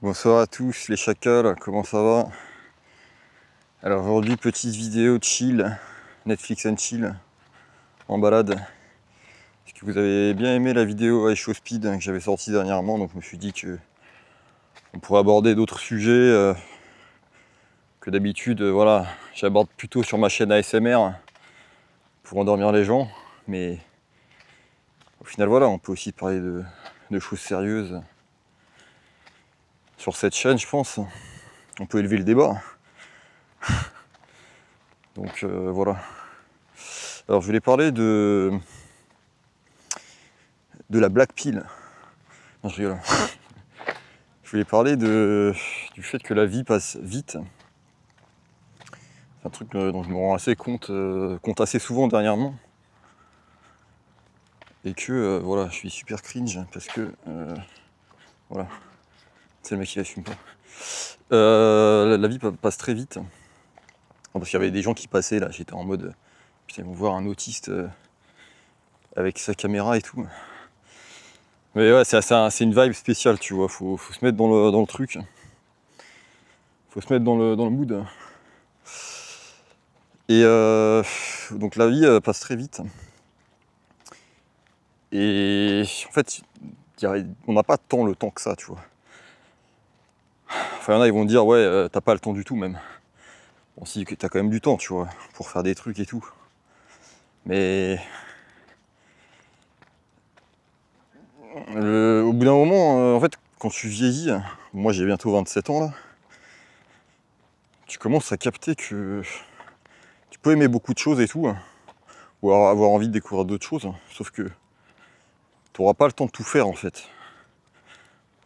Bonsoir à tous les chacals, comment ça va? Alors aujourd'hui, petite vidéo chill, Netflix and chill, en balade. Parce que vous avez bien aimé la vidéo à Show Speed que j'avais sortie dernièrement, donc je me suis dit que on pourrait aborder d'autres sujets que d'habitude. Voilà, j'aborde plutôt sur ma chaîne ASMR pour endormir les gens, mais au final voilà, on peut aussi parler de choses sérieuses sur cette chaîne, je pense. On peut élever le débat. Donc voilà. Alors je voulais parler de la Black Pill. Non, je rigole. Je voulais parler du fait que la vie passe vite. C'est un truc dont je me rends assez compte assez souvent dernièrement. Et que voilà, je suis super cringe parce que voilà, c'est le mec qui l'assume pas. La vie passe très vite. Parce qu'il y avait des gens qui passaient là, j'étais en mode putain, ils vont voir un autiste avec sa caméra et tout. Mais ouais, c'est une vibe spéciale, tu vois, faut se mettre dans le truc. Faut se mettre dans le mood. Et donc la vie passe très vite. Et en fait, on n'a pas tant le temps que ça, tu vois. Enfin, il y en a, ils vont dire, ouais, t'as pas le temps du tout même. Bon, si, t'as quand même du temps, tu vois, pour faire des trucs et tout. Mais au bout d'un moment, en fait, quand tu vieillis, moi j'ai bientôt 27 ans là, tu commences à capter que tu peux aimer beaucoup de choses et tout, ou avoir envie de découvrir d'autres choses, sauf que tu n'auras pas le temps de tout faire en fait.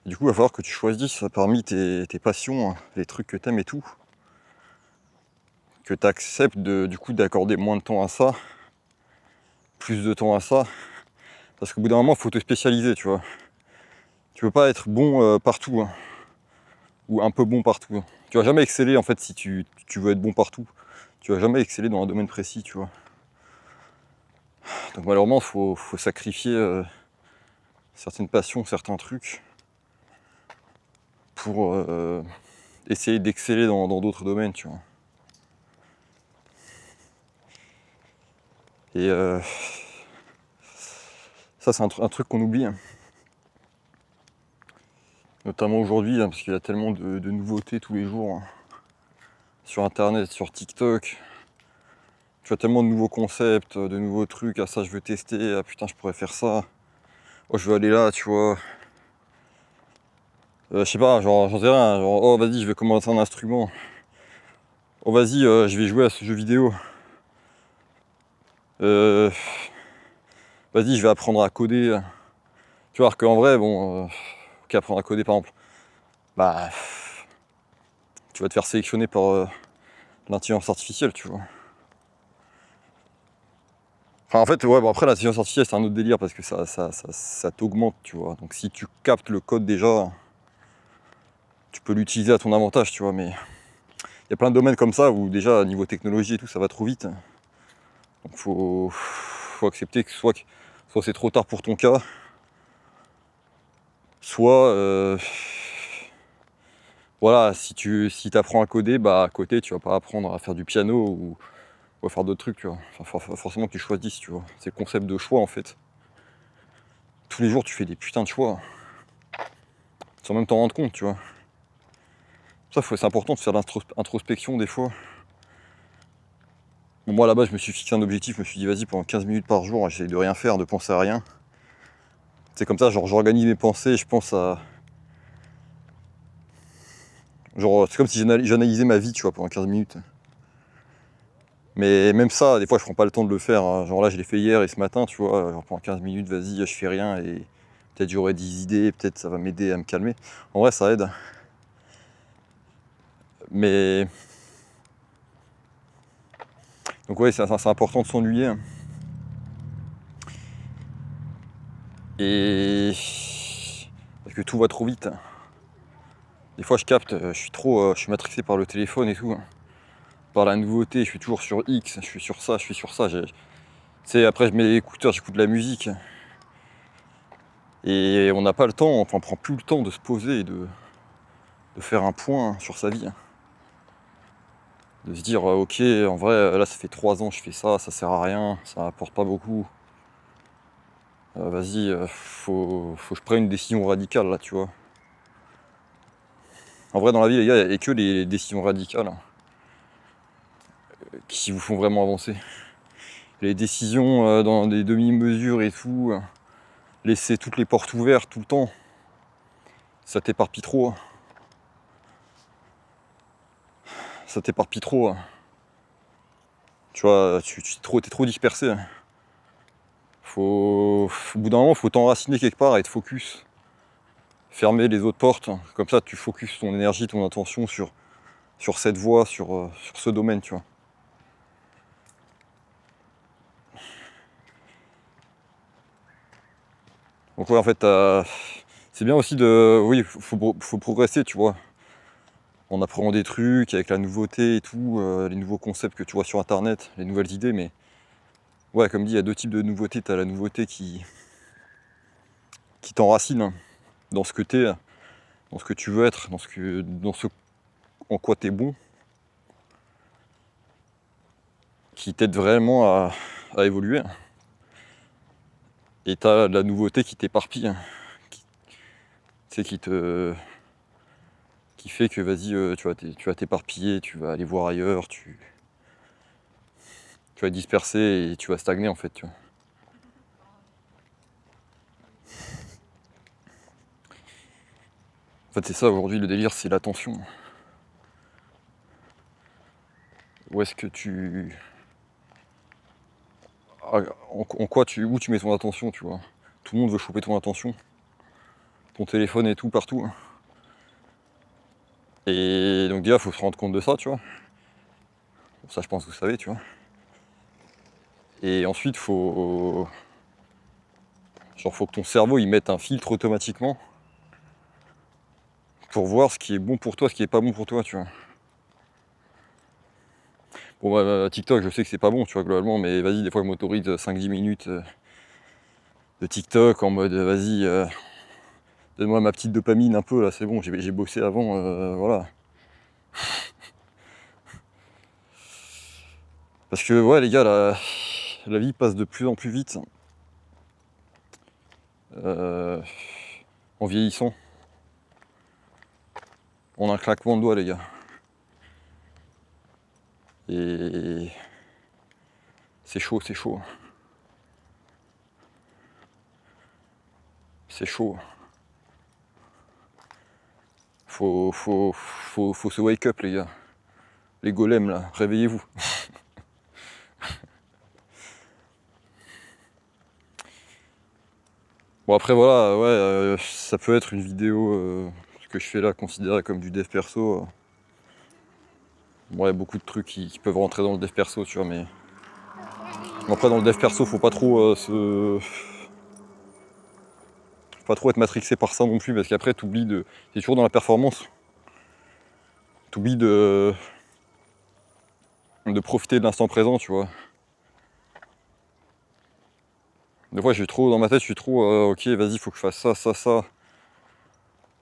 Et du coup, il va falloir que tu choisisses parmi tes passions, les trucs que tu aimes et tout, que tu acceptes du coup d'accorder moins de temps à ça, plus de temps à ça, parce qu'au bout d'un moment, il faut te spécialiser, tu vois. Tu peux pas être bon partout, hein, ou un peu bon partout. Tu vas jamais exceller en fait si tu veux être bon partout. Tu vas jamais exceller dans un domaine précis, tu vois. Donc malheureusement, faut sacrifier certaines passions, certains trucs pour essayer d'exceller dans d'autres domaines, tu vois. Et ça, c'est un truc qu'on oublie, hein. Notamment aujourd'hui, hein, parce qu'il y a tellement de nouveautés tous les jours, hein. Sur internet, sur TikTok. Tu vois tellement de nouveaux concepts, de nouveaux trucs. Ah, ça, je veux tester. Ah putain, je pourrais faire ça. Oh, je veux aller là, tu vois. Je sais pas, genre, j'en sais rien. Genre, oh, vas-y, je vais commencer un instrument. Oh, vas-y, je vais jouer à ce jeu vidéo. Vas-y, je vais apprendre à coder. Tu vois, alors qu'en vrai, bon, ok, apprendre à coder par exemple, bah, tu vas te faire sélectionner par l'intelligence artificielle, tu vois. Enfin, en fait, ouais, bon, après, l'intelligence artificielle, c'est un autre délire parce que ça t'augmente, tu vois. Donc, si tu captes le code déjà, tu peux l'utiliser à ton avantage, tu vois. Mais il y a plein de domaines comme ça où, déjà, niveau technologie et tout, ça va trop vite. Donc, faut accepter que soit c'est trop tard pour ton cas, soit voilà, si t'apprends à coder, bah à côté tu vas pas apprendre à faire du piano ou à faire d'autres trucs, tu vois. Enfin, forcément que tu choisisses, tu vois. C'est le concept de choix en fait. Tous les jours tu fais des putains de choix, sans même t'en rendre compte, tu vois. Ça, c'est important de faire de l'introspection des fois. Bon, moi là-bas je me suis fixé un objectif, je me suis dit vas-y pendant 15 minutes par jour, j'essaie de rien faire, de penser à rien. C'est comme ça, genre j'organise mes pensées, je pense à. Genre c'est comme si j'analysais ma vie, tu vois, pendant 15 minutes. Mais même ça, des fois, je prends pas le temps de le faire, hein. Genre là, je l'ai fait hier et ce matin, tu vois. Genre pendant 15 minutes, vas-y, je fais rien et peut-être j'aurai des idées, peut-être ça va m'aider à me calmer. En vrai, ça aide. Mais. Donc, ouais, c'est important de s'ennuyer. Et. Parce que tout va trop vite. Des fois, je capte, je suis matrixé par le téléphone et tout. Par la nouveauté, je suis toujours sur X, je suis sur ça, je suis sur ça. Tu sais, après, je mets les écouteurs, j'écoute de la musique. Et on n'a pas le temps, enfin, on prend plus le temps de se poser et de de faire un point sur sa vie. De se dire, ok, en vrai, là ça fait 3 ans que je fais ça, ça sert à rien, ça apporte pas beaucoup. Vas-y, faut que je prenne une décision radicale là, tu vois. En vrai, dans la vie, les gars, il n'y a que les décisions radicales qui vous font vraiment avancer. Les décisions dans des demi-mesures et tout, laisser toutes les portes ouvertes tout le temps, ça t'éparpille trop. Ça t'éparpille trop. Tu vois, t'es trop dispersé. Au bout d'un moment, faut t'enraciner quelque part et être focus. Fermer les autres portes, comme ça tu focuses ton énergie, ton attention sur cette voie, sur ce domaine, tu vois. Donc ouais, en fait, c'est bien aussi de... Oui, faut progresser, tu vois. En apprenant des trucs, avec la nouveauté et tout, les nouveaux concepts que tu vois sur internet, les nouvelles idées, mais... Ouais, comme dit, il y a 2 types de nouveautés. T'as la nouveauté qui t'enracine hein, dans ce que t'es, dans ce que tu veux être, dans ce en quoi t'es bon, qui t'aide vraiment à évoluer. Et t'as la nouveauté qui t'éparpille, qui fait que vas-y, tu vas t'éparpiller, tu vas aller voir ailleurs, tu vas disperser et tu vas stagner en fait, tu vois. En fait, c'est ça aujourd'hui le délire, c'est l'attention. Où est-ce que où tu mets ton attention, tu vois. Tout le monde veut choper ton attention, ton téléphone et tout partout. Et donc déjà, faut se rendre compte de ça, tu vois. Bon, ça, je pense que vous savez, tu vois. Et ensuite, faut que ton cerveau il mette un filtre automatiquement pour voir ce qui est bon pour toi, ce qui est pas bon pour toi, tu vois. Bon, bah, TikTok, je sais que c'est pas bon, tu vois, globalement, mais vas-y, des fois, je m'autorise 5-10 minutes de TikTok en mode, vas-y, donne-moi ma petite dopamine un peu, là, c'est bon, j'ai bossé avant, voilà. Parce que, ouais, les gars, la vie passe de plus en plus vite. En vieillissant. En un claquement de doigts, les gars. Et c'est chaud, c'est chaud. C'est chaud. Faut se wake up, les gars. Les golems, là, réveillez-vous. Bon, après, voilà, ouais, ça peut être une vidéo, ce que je fais là, considérée comme du dev perso. Bon, il y a beaucoup de trucs qui peuvent rentrer dans le dev perso, tu vois, mais... Après, dans le dev perso, faut pas trop faut pas trop être matrixé par ça non plus, parce qu'après, t'oublies de... T'es toujours dans la performance. T'oublies de profiter de l'instant présent, tu vois. Des fois, dans ma tête, je suis trop, ok, vas-y, faut que je fasse ça, ça, ça.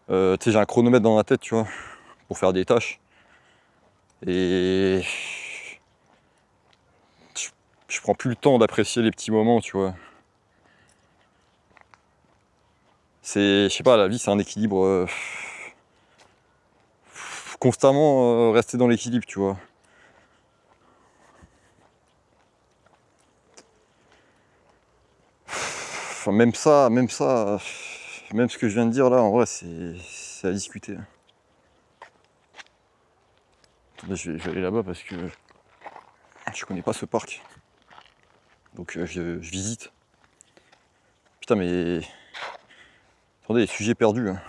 Tu sais, j'ai un chronomètre dans ma tête, tu vois, pour faire des tâches. Et je prends plus le temps d'apprécier les petits moments, tu vois. Je sais pas, la vie, c'est un équilibre. Constamment rester dans l'équilibre, tu vois. Enfin, même ce que je viens de dire là, en vrai, c'est à discuter. Attendez, je vais aller là-bas parce que je connais pas ce parc. Donc je visite. Putain, mais... Attendez, sujet perdu. Hein.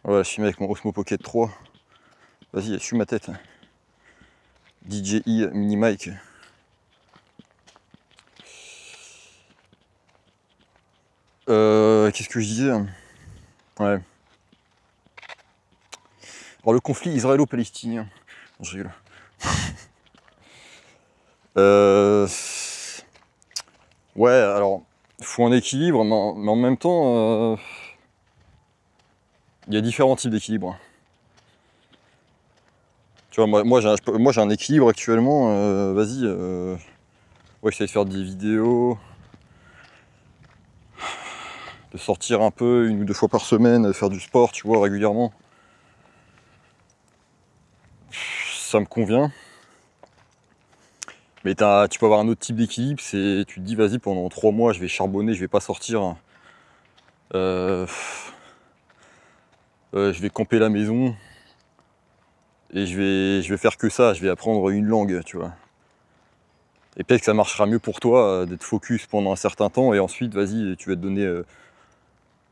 Voilà, je filme avec mon Osmo Pocket 3. Vas-y, suis ma tête. DJI Mini Mic. Qu'est-ce que je disais? Ouais. Alors le conflit israélo-palestinien. Non, je rigole. Ouais, alors, il faut un équilibre, mais en même temps, il y a différents types d'équilibre. Tu vois, moi j'ai un équilibre actuellement, vas-y, ouais, j'essaie de faire des vidéos, de sortir un peu 1 ou 2 fois par semaine, de faire du sport, tu vois, régulièrement. Ça me convient. Mais tu peux avoir un autre type d'équilibre, c'est tu te dis vas-y pendant 3 mois je vais charbonner, je vais pas sortir. Je vais camper la maison et je vais faire que ça, je vais apprendre une langue, tu vois. Et peut-être que ça marchera mieux pour toi d'être focus pendant un certain temps et ensuite vas-y tu vas te donner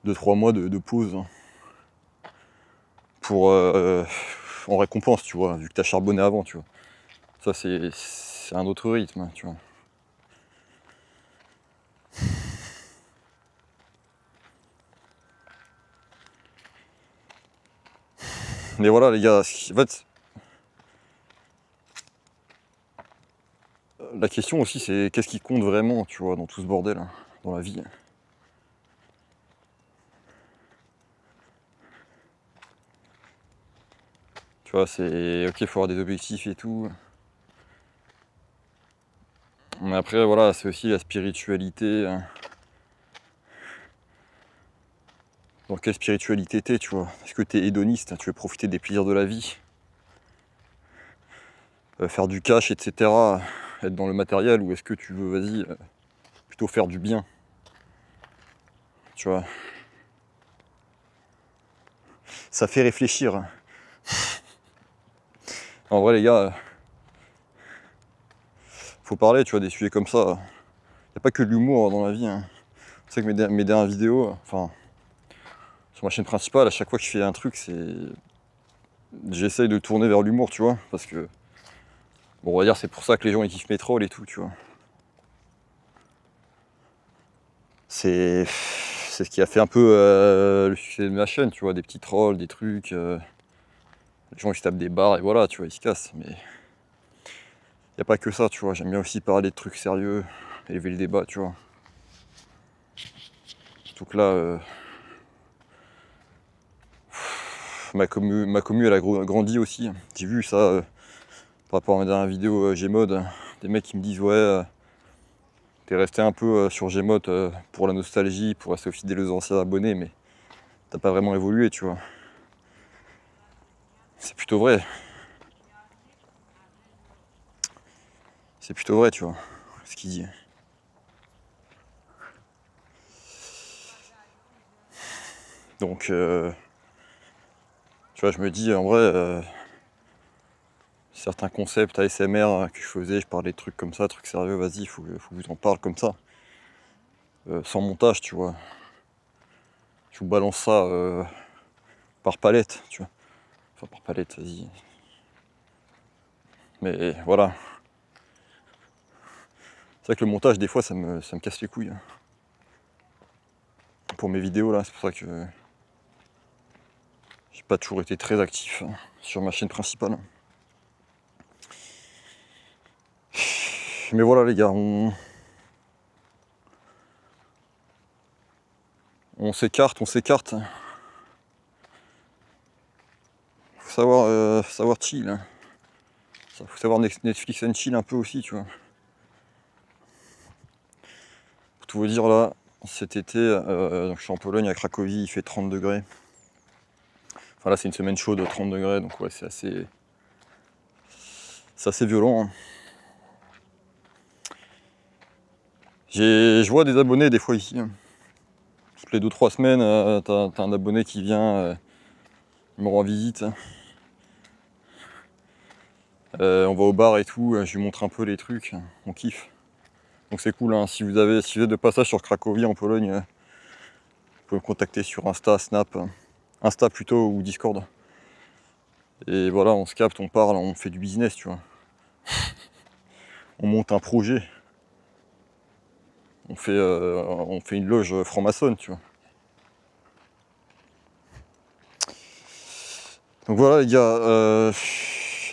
2-3 mois de pause pour en récompense, tu vois, vu que tu as charbonné avant, tu vois. Ça c'est un autre rythme, tu vois. Mais voilà les gars, en fait, la question aussi c'est qu'est-ce qui compte vraiment, tu vois, dans tout ce bordel, hein, dans la vie. Tu vois, c'est ok, il faut avoir des objectifs et tout. Mais après, voilà, c'est aussi la spiritualité. Dans quelle spiritualité t'es, tu vois? Est-ce que t'es hédoniste, tu veux profiter des plaisirs de la vie, faire du cash, etc., être dans le matériel, ou est-ce que tu veux, vas-y, plutôt faire du bien, tu vois? Ça fait réfléchir. En vrai, les gars, faut parler, tu vois, des sujets comme ça. Y a pas que de l'humour dans la vie, hein. C'est vrai que mes dernières vidéos, enfin, sur ma chaîne principale, à chaque fois que je fais un truc, j'essaye de tourner vers l'humour, tu vois, parce que, bon, on va dire, c'est pour ça que les gens ils kiffent mes trolls et tout, tu vois. C'est ce qui a fait un peu le succès de ma chaîne, tu vois, des petits trolls, des trucs, les gens ils se tapent des barres et voilà, tu vois, ils se cassent. Mais y a pas que ça, tu vois, j'aime bien aussi parler de trucs sérieux, élever le débat, tu vois. Surtout que là, ma commu elle a grandi aussi. J'ai vu ça par rapport à ma dernière vidéo Gmod, des mecs qui me disent ouais, t'es resté un peu sur Gmod pour la nostalgie, pour rester fidèle aux anciens abonnés, mais t'as pas vraiment évolué, tu vois. C'est plutôt vrai. C'est plutôt vrai, tu vois, ce qu'il dit. Donc, tu vois, je me dis, en vrai, certains concepts ASMR que je faisais, je parlais de trucs comme ça, trucs sérieux, vas-y, faut que je vous en parle comme ça. Sans montage, tu vois. Je vous balance ça par palette, tu vois. Enfin, par palette, vas-y. Mais voilà. C'est vrai que le montage, des fois, ça me casse les couilles, hein. Pour mes vidéos, là, c'est pour ça que j'ai pas toujours été très actif sur ma chaîne principale. Mais voilà, les gars, on s'écarte. Faut savoir chill, hein. Faut savoir Netflix and chill un peu aussi, tu vois. Pour tout vous dire, là, cet été, donc je suis en Pologne, à Cracovie, il fait 30 degrés. Enfin là, c'est une semaine chaude, 30 degrés, donc ouais, c'est assez violent, hein. Je vois des abonnés des fois ici, hein. Toutes les 2-3 semaines, t'as un abonné qui vient, il me rend visite. On va au bar et tout, je lui montre un peu les trucs, on kiffe. Donc c'est cool, hein. Si vous êtes de passage sur Cracovie en Pologne, vous pouvez me contacter sur Insta, Snap, Insta plutôt, ou Discord. Et voilà, on se capte, on parle, on fait du business, tu vois. On monte un projet. On fait une loge franc-maçonne, tu vois. Donc voilà les gars,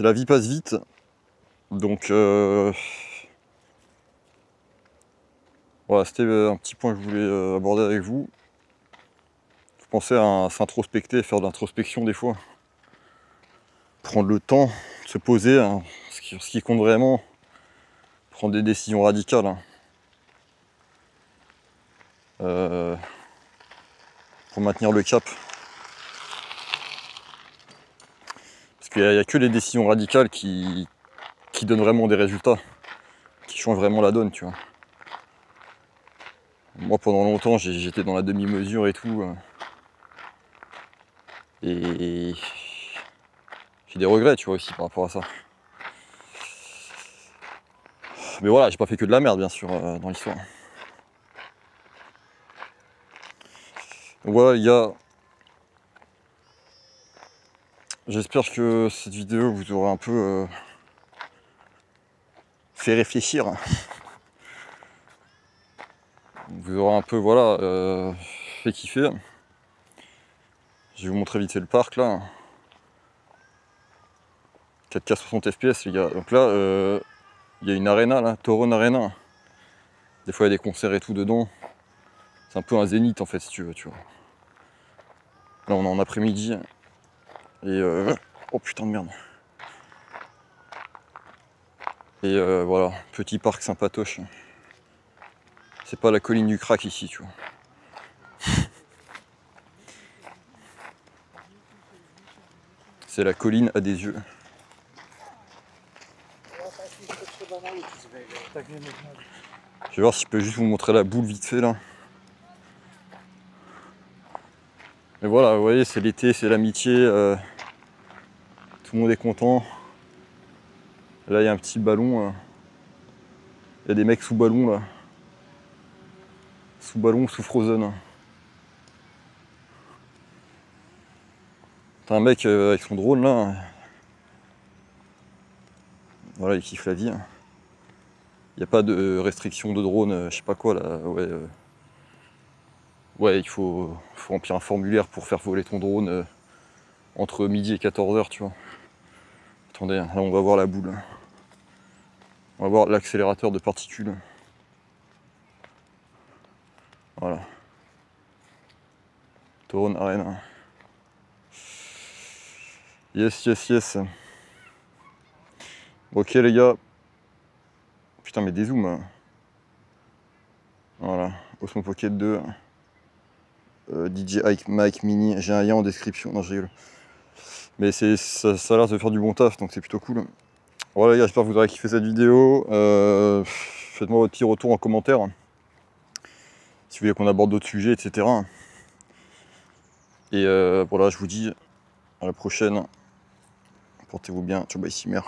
la vie passe vite. Donc voilà, c'était un petit point que je voulais aborder avec vous. penser à s'introspecter, faire de l'introspection des fois. Prendre le temps de se poser, hein, ce qui compte vraiment, prendre des décisions radicales. Hein. Pour maintenir le cap. Parce qu'il n'y a que les décisions radicales qui donnent vraiment des résultats, qui changent vraiment la donne, tu vois. Moi, pendant longtemps, j'étais dans la demi-mesure et tout. Et j'ai des regrets, tu vois, aussi par rapport à ça. Mais voilà, j'ai pas fait que de la merde, bien sûr, dans l'histoire. Donc voilà, les gars. J'espère que cette vidéo vous aura un peu fait réfléchir. Vous aura un peu, voilà, fait kiffer. Je vais vous montrer vite fait le parc, là. 4K 60 FPS, les gars. Donc là, il y a une arena, là, Toron Arena. Des fois, il y a des concerts et tout dedans. C'est un peu un zénith, en fait, si tu veux, tu vois. Là, on est en après-midi. Et oh putain de merde. Et voilà, petit parc sympatoche. C'est pas la colline du crack ici, tu vois. C'est la colline à des yeux. Je vais voir si je peux juste vous montrer la boule vite fait là. Mais voilà, vous voyez, c'est l'été, c'est l'amitié. Tout le monde est content. Là, il y a un petit ballon. Il y a des mecs sous ballon là. Sous ballon, sous Frozen. T'as un mec avec son drone là. Voilà, il kiffe la vie. Il n'y a pas de restriction de drone, je sais pas quoi là. Ouais, ouais, il faut remplir un formulaire pour faire voler ton drone entre midi et 14h, tu vois. Attendez, là on va voir la boule. On va voir l'accélérateur de particules. Voilà. Toron Arena. Yes, yes, yes. Ok les gars. Putain mais des zooms. Voilà. Osmo Pocket 2. DJ Mic Mini. J'ai un lien en description. Non, je rigole. Mais ça a l'air de faire du bon taf, donc c'est plutôt cool. Voilà les gars, j'espère que vous aurez kiffé cette vidéo. Faites-moi votre petit retour en commentaire. Si vous voulez qu'on aborde d'autres sujets, etc. Et voilà, je vous dis à la prochaine. Portez-vous bien. Ciao, bye, Cimer.